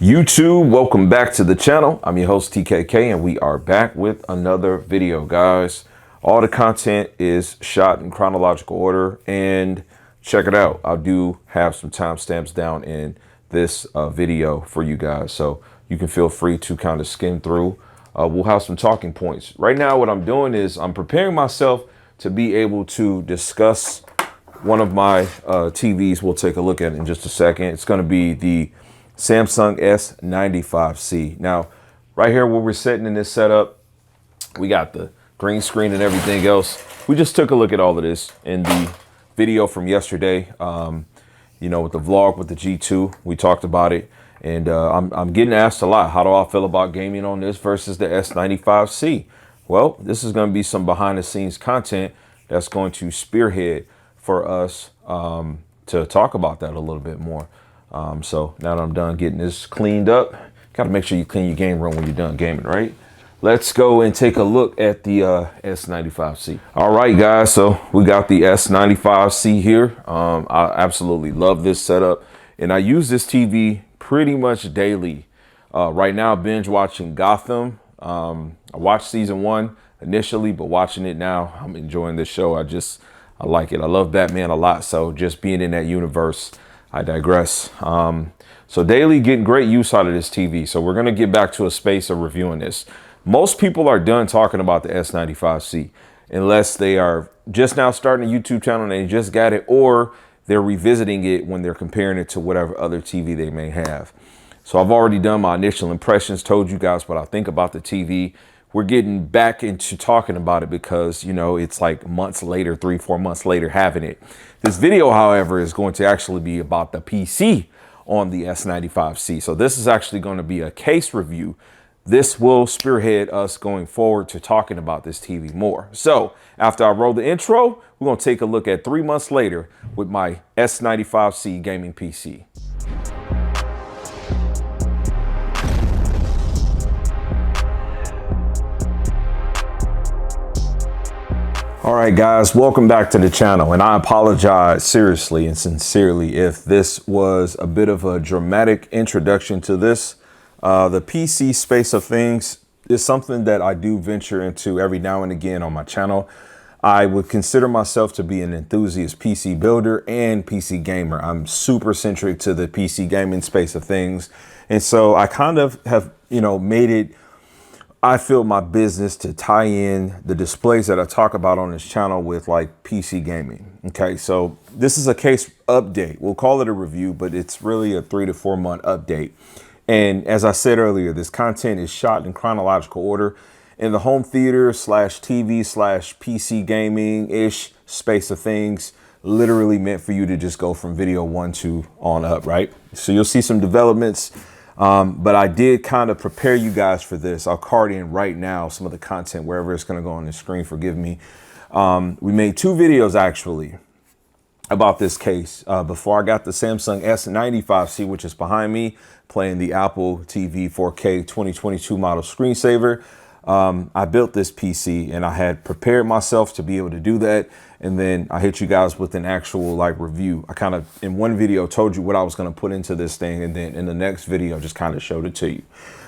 YouTube, welcome back to the channel. I'm your host TKK and we are back with another video, guys. All the content is shot in chronological order and check it out. I do have some timestamps down in this video for you guys, so you can feel free to kind of skim through. We'll have some talking points. Right now what I'm doing is I'm preparing myself to be able to discuss one of my TVs we'll take a look at in just a second. It's going to be the Samsung S95C. Now, right here where we're sitting in this setup, we got the green screen and everything else. We just took a look at all of this in the video from yesterday. You know, with the vlog with the G2, we talked about it. And I'm getting asked a lot, how do I feel about gaming on this versus the S95C? Well, this is going to be some behind the scenes content that's going to spearhead for us to talk about that a little bit more. So now that I'm done getting this cleaned up, got to make sure you clean your game room when you're done gaming, right? Let's go and take a look at the S95C. All right, guys, so we got the S95C here. I absolutely love this setup, and I use this TV pretty much daily. Right now, binge watching Gotham. I watched season 1 initially, but watching it now, I'm enjoying this show. I like it. I love Batman a lot, so just being in that universe, I digress. So daily getting great use out of this TV. So we're going to get back to a space of reviewing this. Most people are done talking about the S95C unless they are just now starting a YouTube channel and they just got it, or they're revisiting it when they're comparing it to whatever other TV they may have. So I've already done my initial impressions, told you guys what I think about the TV. We're getting back into talking about it because, you know, it's like months later, 3-4 months later having it. This video, however, is going to actually be about the PC on the S95C. So this is actually going to be a case review. This will spearhead us going forward to talking about this TV more. So after I roll the intro, we're going to take a look at 3 months later with my S95C gaming PC. All right, guys, welcome back to the channel. And I apologize seriously and sincerely if this was a bit of a dramatic introduction to this. The PC space of things is something that I do venture into every now and again on my channel. I would consider myself to be an enthusiast PC builder and PC gamer. I'm super centric to the PC gaming space of things. And so I kind of have, you know, made it, I feel, my business to tie in the displays that I talk about on this channel with like PC gaming. Okay, so this is a case update. We'll call it a review, but it's really a 3 to 4 month update. And as I said earlier, this content is shot in chronological order in the home theater slash TV slash PC gaming ish space of things, literally meant for you to just go from video 1 to on up, right? So you'll see some developments. But I did kind of prepare you guys for this. I'll card in right now some of the content wherever it's going to go on the screen. Forgive me. We made 2 videos actually about this case before I got the Samsung S95C, which is behind me, playing the Apple TV 4K 2022 model screensaver. I built this PC and I had prepared myself to be able to do that. And then I hit you guys with an actual like review. I kind of in one video told you what I was going to put into this thing. And then in the next video, just kind of showed it to you.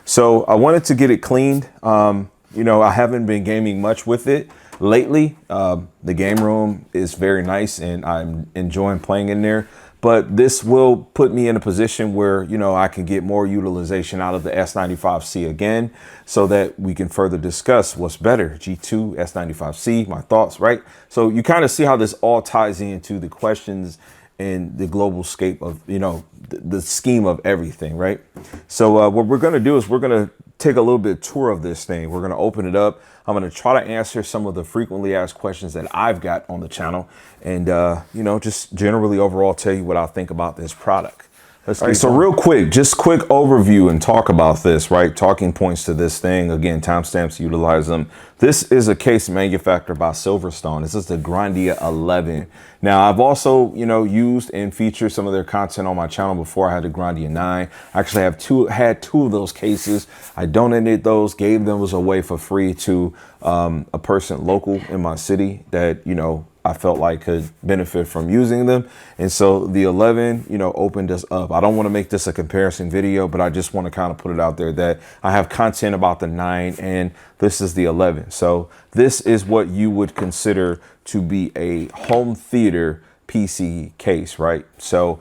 So I wanted to get it cleaned. You know, I haven't been gaming much with it lately. The game room is very nice and I'm enjoying playing in there. But this will put me in a position where, you know, I can get more utilization out of the S95C again so that we can further discuss what's better, G2, S95C, my thoughts, right? So you kind of see how this all ties into the questions and the global scape of, you know, the scheme of everything, right? So what we're going to do is we're going to take a little bit tour of this thing. We're going to open it up. I'm going to try to answer some of the frequently asked questions that I've got on the channel and, you know, just generally overall tell you what I think about this product. All right, so real quick, just quick overview and talk about this, right? Talking points to this thing. Again, timestamps, utilize them. This is a case manufactured by Silverstone. This is the Grandia 11. Now, I've also, you know, used and featured some of their content on my channel before. I had the Grandia 9. I actually had two of those cases. I donated those, gave them away for free to a person local in my city that, you know, I felt like could benefit from using them. And so the 11, you know, opened us up. I don't want to make this a comparison video, but I just want to kind of put it out there that I have content about the 9 and this is the 11. So this is what you would consider to be a home theater PC case, right? So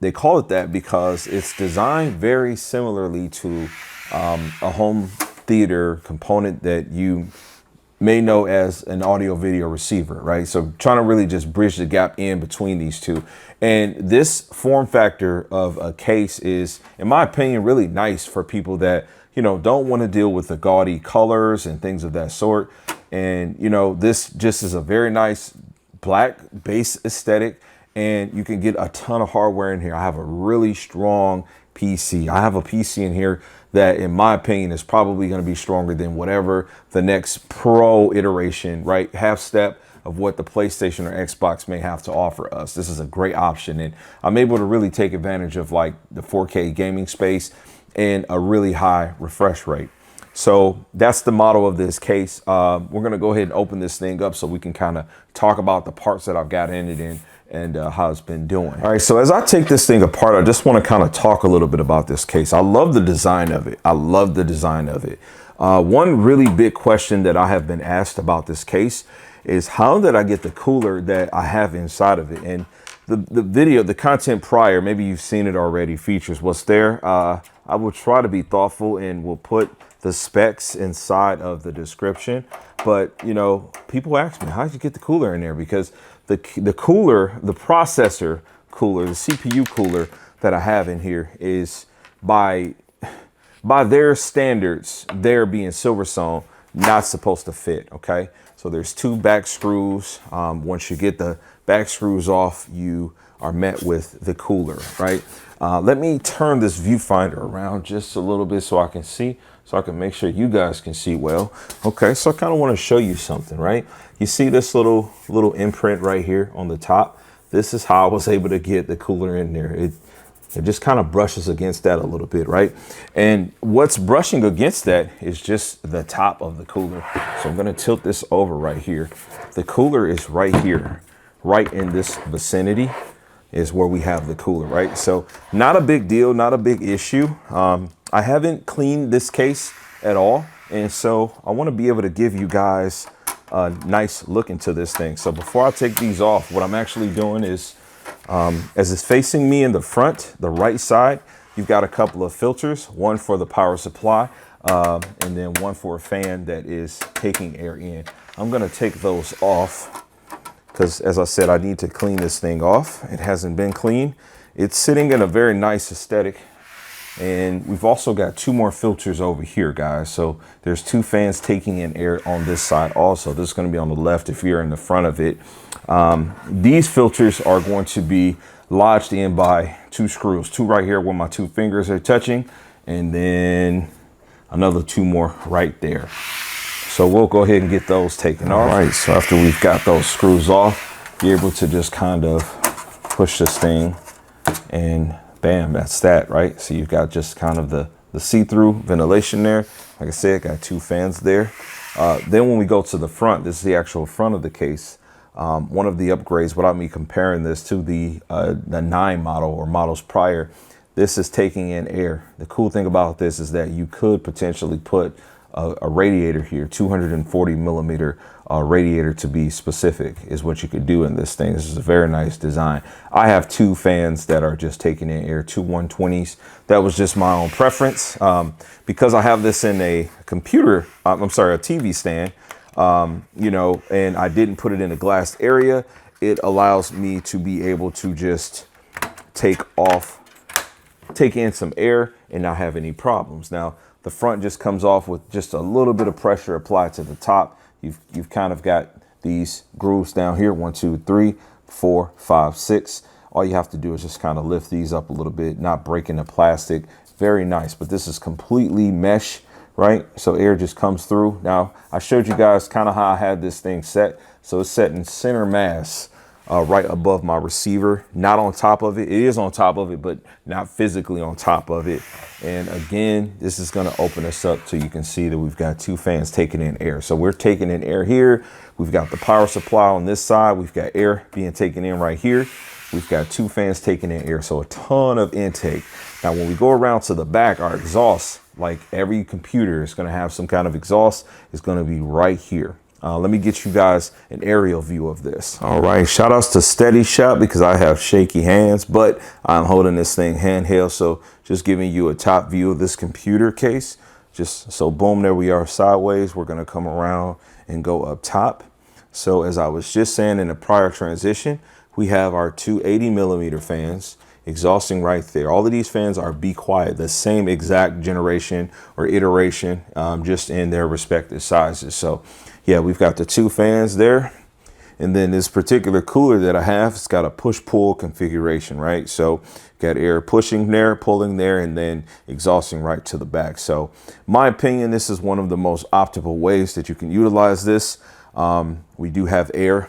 they call it that because it's designed very similarly to a home theater component that you may know as an audio video receiver, right? So trying to really just bridge the gap in between these two. And this form factor of a case is, in my opinion, really nice for people that, you know, don't want to deal with the gaudy colors and things of that sort. And, you know, this just is a very nice black base aesthetic, and you can get a ton of hardware in here. I have a really strong PC. I have a PC in here that, in my opinion, is probably going to be stronger than whatever the next pro iteration, right? Half step of what the PlayStation or Xbox may have to offer us. This is a great option, and I'm able to really take advantage of like the 4K gaming space and a really high refresh rate. So that's the model of this case. We're going to go ahead and open this thing up so we can kind of talk about the parts that I've got in it and how it's been doing. All right, so as I take this thing apart, I just want to kind of talk a little bit about this case. I love the design of it. I love the design of it. One really big question that I have been asked about this case is how did I get the cooler that I have inside of it? And the video, the content prior, maybe you've seen it already, features what's there. I will try to be thoughtful and will put the specs inside of the description. But, you know, people ask me, how did you get the cooler in there? Because the cooler, the processor cooler, the CPU cooler that I have in here is by their standards, there being Silverstone, not supposed to fit, okay? So there's 2 back screws. Once you get the back screws off, you are met with the cooler, right? Let me turn this viewfinder around just a little bit so I can see, so I can make sure you guys can see well. Okay, so I kind of want to show you something, right? You see this little imprint right here on the top? This is how I was able to get the cooler in there. It just kind of brushes against that a little bit, right? And what's brushing against that is just the top of the cooler. So I'm going to tilt this over right here. The cooler is right here, right in this vicinity is where we have the cooler, right? So not a big deal, not a big issue. I haven't cleaned this case at all. And so I want to be able to give you guys a nice look into this thing. So before I take these off, what I'm actually doing is, as it's facing me in the front, the right side, you've got a couple of filters, one for the power supply, and then one for a fan that is taking air in. I'm going to take those off because, as I said, I need to clean this thing off. It hasn't been cleaned. It's sitting in a very nice aesthetic. And we've also got 2 more filters over here, guys. So there's 2 fans taking in air on this side also. This is going to be on the left if you're in the front of it. These filters are going to be lodged in by 2 screws, 2 right here where my 2 fingers are touching, and then another 2 more right there. So we'll go ahead and get those taken off. All right, so after we've got those screws off, you're able to just kind of push this thing and bam, that's that, right? So you've got just kind of the see-through ventilation there. Like I said, got 2 fans there. Then when we go to the front, this is the actual front of the case. One of the upgrades, without me comparing this to the 9 model or models prior, this is taking in air. The cool thing about this is that you could potentially put a radiator here, 240 millimeter radiator to be specific, is what you could do in this thing. This is a very nice design. I have 2 fans that are just taking in air, 2 120s. That was just my own preference. Because I have this in a computer, a TV stand, you know, and I didn't put it in a glass area, it allows me to be able to just take in some air and not have any problems. Now, the front just comes off with just a little bit of pressure applied to the top. You've kind of got these grooves down here, 1, 2, 3, 4, 5, 6. All you have to do is just kind of lift these up a little bit, not breaking the plastic. Very nice, but this is completely mesh, right? So air just comes through. Now, I showed you guys kind of how I had this thing set. So it's set in center mass, right above my receiver, not on top of it. It is on top of it, but not physically on top of it. And again, this is gonna open us up so you can see that we've got two fans taking in air. So we're taking in air here. We've got the power supply on this side. We've got air being taken in right here. We've got two fans taking in air, so a ton of intake. Now, when we go around to the back, our exhaust, like every computer is gonna have some kind of exhaust, is gonna be right here. Let me get you guys an aerial view of this. All right, shout outs to Steady Shot because I have shaky hands, but I'm holding this thing handheld. So just giving you a top view of this computer case. Just so boom, there we are sideways. We're gonna come around and go up top. So as I was just saying in the prior transition, we have our two 80mm fans exhausting right there. All of these fans are Be Quiet, the same exact generation or iteration, just in their respective sizes. So yeah, we've got the two fans there. And then this particular cooler that I have, it's got a push-pull configuration, right? So got air pushing there, pulling there, and then exhausting right to the back. So my opinion, this is one of the most optimal ways that you can utilize this. We do have air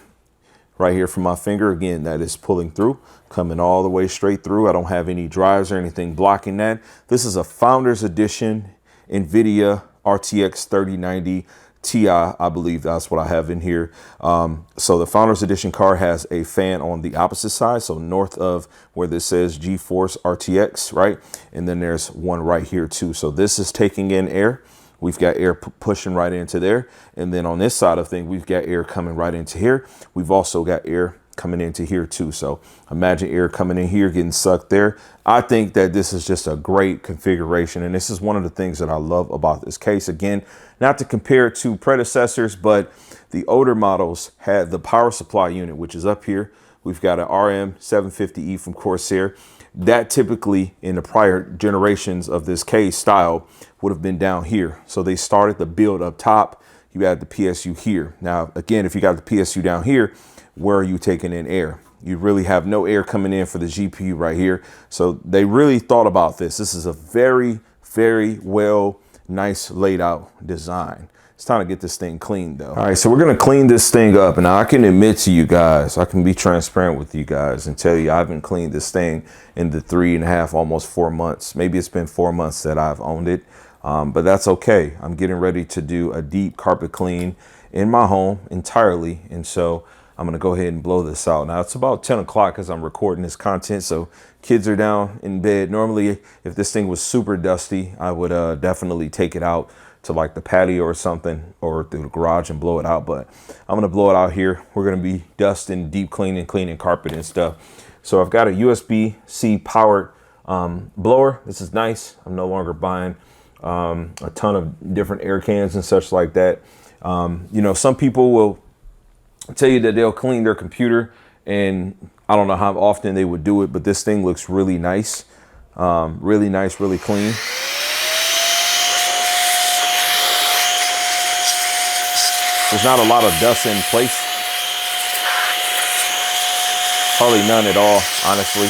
right here from my finger. Again, that is pulling through, coming all the way straight through. I don't have any drives or anything blocking that. This is a Founders Edition Nvidia RTX 3090 Ti, I believe that's what I have in here. So the Founders Edition card has a fan on the opposite side, so north of where this says GeForce RTX, right? And then there's one right here too. So this is taking in air. We've got air pushing right into there. And then on this side of things, we've got air coming right into here. We've also got air coming into here too. So imagine air coming in here, getting sucked there. I think that this is just a great configuration. And this is one of the things that I love about this case. Again, not to compare it to predecessors, but the older models had the power supply unit, which is up here. We've got an RM 750E from Corsair. That typically in the prior generations of this case style would have been down here. So they started the build up top. You had the PSU here. Now, again, if you got the PSU down here, where are you taking in air? You really have no air coming in for the GPU right here. So they really thought about this. This is a very, very well, nice laid out design. It's time to get this thing cleaned though. All right, so we're gonna clean this thing up. And now I can admit to you guys, I can be transparent with you guys and tell you I haven't cleaned this thing in the 3.5, almost 4 months. Maybe it's been 4 months that I've owned it, but that's okay. I'm getting ready to do a deep carpet clean in my home entirely. And so I'm gonna go ahead and blow this out. Now it's about 10 o'clock as I'm recording this content, so kids are down in bed. Normally, if this thing was super dusty, I would definitely take it out to like the patio or something, or through the garage and blow it out. But I'm gonna blow it out here. We're gonna be dusting, deep cleaning carpet and stuff. So I've got a USB-C powered blower. This is nice. I'm no longer buying a ton of different air cans and such like that. You know, some people will tell you that they'll clean their computer, and I don't know how often they would do it, but this thing looks really nice, really clean. There's not a lot of dust in place. Hardly none at all, honestly.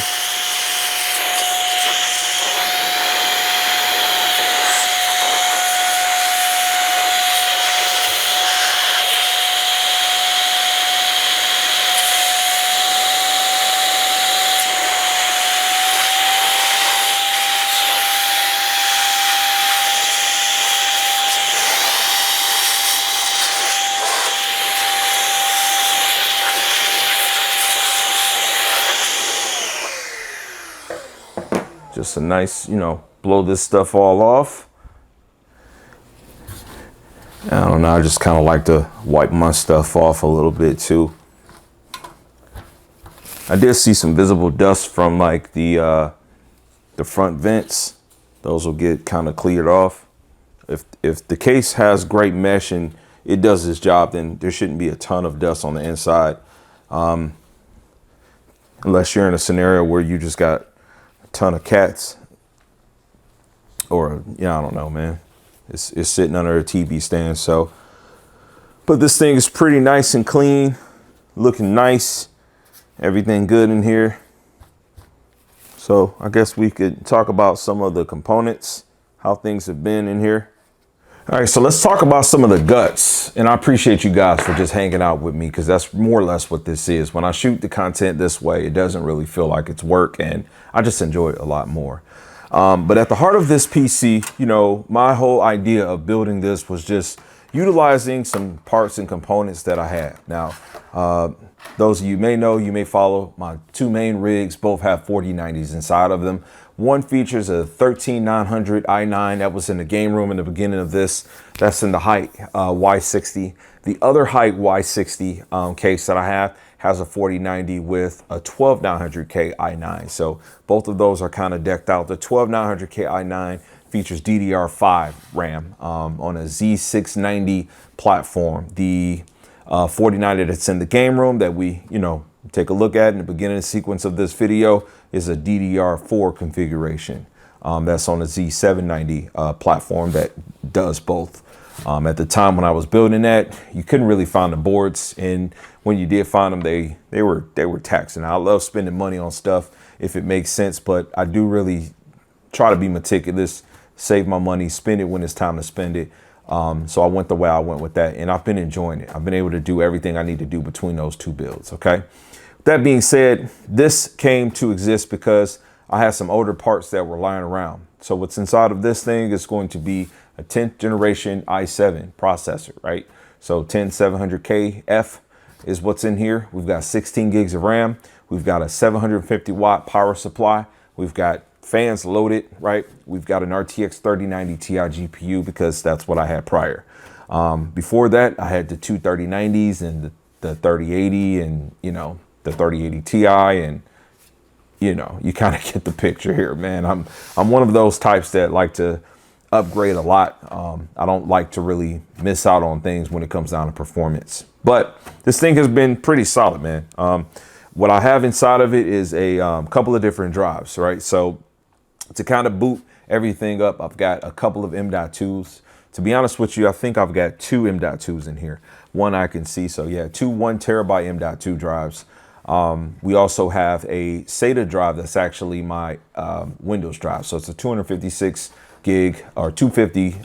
Just a nice, you know, blow this stuff all off. I don't know, I just kind of like to wipe my stuff off a little bit too. I did see some visible dust from like the front vents. Those will get kind of cleared off. If the case has great mesh and it does its job, then there shouldn't be a ton of dust on the inside. Unless you're in a scenario where you just got ton of cats, or yeah, I don't know, man. It's sitting under a TV stand. So, but this thing is pretty nice and clean, looking nice, everything good in here. So I guess we could talk about some of the components, how things have been in here. All right, so let's talk about some of the guts. And I appreciate you guys for just hanging out with me, because that's more or less what this is. When I shoot the content this way, it doesn't really feel like it's work, and I just enjoy it a lot more. But at the heart of this PC, you know, my whole idea of building this was just utilizing some parts and components that I have. Now, those of you may know, you may follow my two main rigs, both have 4090s inside of them. One features a 13900 i9 that was in the game room in the beginning of this. That's in the height Y60. The other height Y60 case that I have has a 4090 with a 12900K i9. So both of those are kind of decked out. The 12900K i9 features DDR5 RAM on a Z690 platform. The 4090 that's in the game room that we, you know, take a look at in the beginning sequence of this video is a DDR4 configuration. That's on a Z790 platform that does both. At the time when I was building that, you couldn't really find the boards, and when you did find them, they were taxing. I love spending money on stuff if it makes sense, but I do really try to be meticulous, save my money, spend it when it's time to spend it. So I went the way I went with that, and I've been enjoying it. I've been able to do everything I need to do between those two builds. Okay. That being said, this came to exist because I had some older parts that were lying around. So what's inside of this thing is going to be a 10th generation i7 processor, right? So 10700KF is what's in here. We've got 16 gigs of RAM. We've got a 750 watt power supply. We've got fans loaded, right? We've got an RTX 3090 Ti GPU because that's what I had prior. Before that, I had the two 3090s and the 3080 and, you know, the 3080 Ti, and you know, you kind of get the picture here, man. I'm one of those types that like to upgrade a lot. I don't like to really miss out on things when it comes down to performance, but this thing has been pretty solid, man. What I have inside of it is a couple of different drives, right? So to kind of boot everything up, I've got a couple of M.2s. To be honest with you, I think I've got two M.2s in here. One I can see. So yeah, two 1 terabyte M.2 drives. We also have a SATA drive that's actually my Windows drive. So it's a 256 gig or 250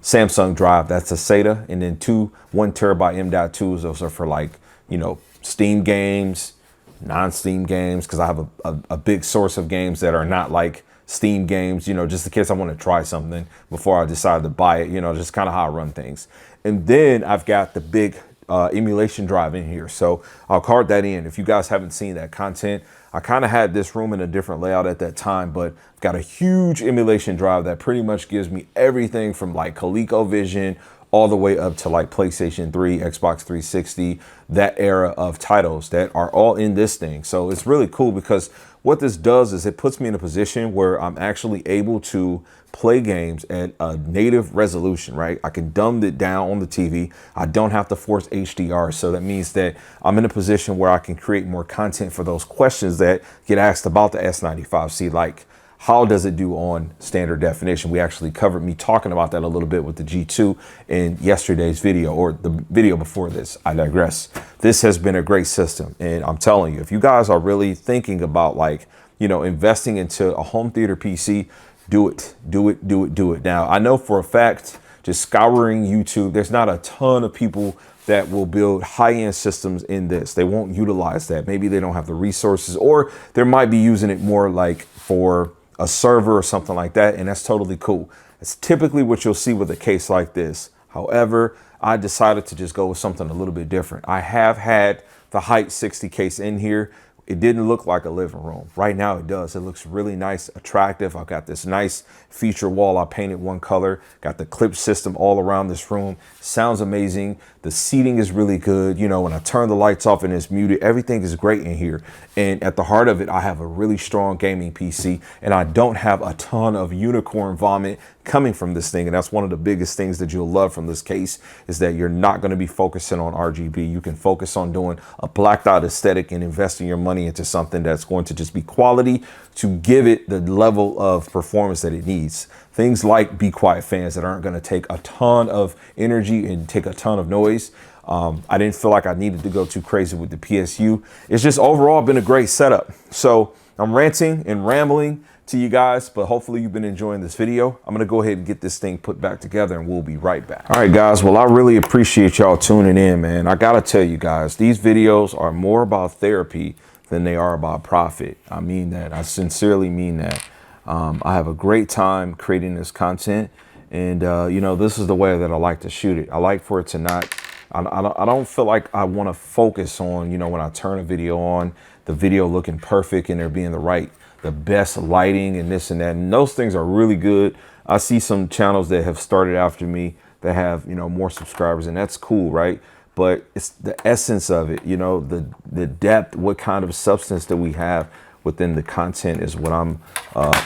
Samsung drive. That's a SATA. And then two 1 terabyte M.2s. Those are for, like, you know, Steam games, non-Steam games, because I have a big source of games that are not like Steam games, you know, just in case I want to try something before I decide to buy it, you know, just kind of how I run things. And then I've got the big emulation drive in here. So I'll card that in. If you guys haven't seen that content, I kind of had this room in a different layout at that time, but I've got a huge emulation drive that pretty much gives me everything from like ColecoVision all the way up to like PlayStation 3, Xbox 360, that era of titles that are all in this thing. So it's really cool because what this does is it puts me in a position where I'm actually able to play games at a native resolution, right? I can dumb it down on the TV. I don't have to force HDR. So that means that I'm in a position where I can create more content for those questions that get asked about the S95C, like how does it do on standard definition? We actually covered me talking about that a little bit with the G2 in yesterday's video, or the video before this. I digress. This has been a great system. And I'm telling you, if you guys are really thinking about, like, you know, investing into a home theater PC, do it, do it, do it, do it. Now, I know for a fact, just scouring YouTube, there's not a ton of people that will build high-end systems in this. They won't utilize that. Maybe they don't have the resources, or they might be using it more like for a server or something like that, and that's totally cool. It's typically what you'll see with a case like this. However, I decided to just go with something a little bit different. I have had the Height 60 case in here. It didn't look like a living room. Right now it does. It looks really nice, attractive. I've got this nice feature wall. I painted one color, got the clip system all around this room. Sounds amazing. The seating is really good. You know, when I turn the lights off and it's muted, everything is great in here. And at the heart of it, I have a really strong gaming PC, and I don't have a ton of unicorn vomit coming from this thing. And that's one of the biggest things that you'll love from this case, is that you're not going to be focusing on RGB. You can focus on doing a blacked out aesthetic and investing your money into something that's going to just be quality to give it the level of performance that it needs. Things like Be Quiet fans that aren't going to take a ton of energy and take a ton of noise. I didn't feel like I needed to go too crazy with the PSU. It's just overall been a great setup. So I'm ranting and rambling to you guys, but hopefully you've been enjoying this video. I'm gonna go ahead and get this thing put back together, and we'll be right back. All right, guys. Well, I really appreciate y'all tuning in, man. I gotta tell you guys, these videos are more about therapy than they are about profit. I mean that. I sincerely mean that. I have a great time creating this content. And, you know, this is the way that I like to shoot it. I like for it to not, I don't feel like I want to focus on, you know, when I turn a video on, the video looking perfect and there being the best lighting and this and that. And those things are really good. I see some channels that have started after me that have, you know, more subscribers, and that's cool, right? But it's the essence of it, you know, the depth, what kind of substance that we have within the content is what I'm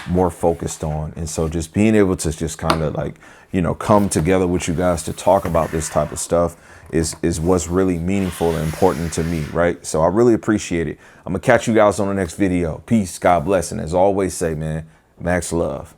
more focused on. And so just being able to just kind of like, you know, come together with you guys to talk about this type of stuff is what's really meaningful and important to me, right? So I really appreciate it. I'm gonna catch you guys on the next video. Peace, God bless, and as always say, man, max love.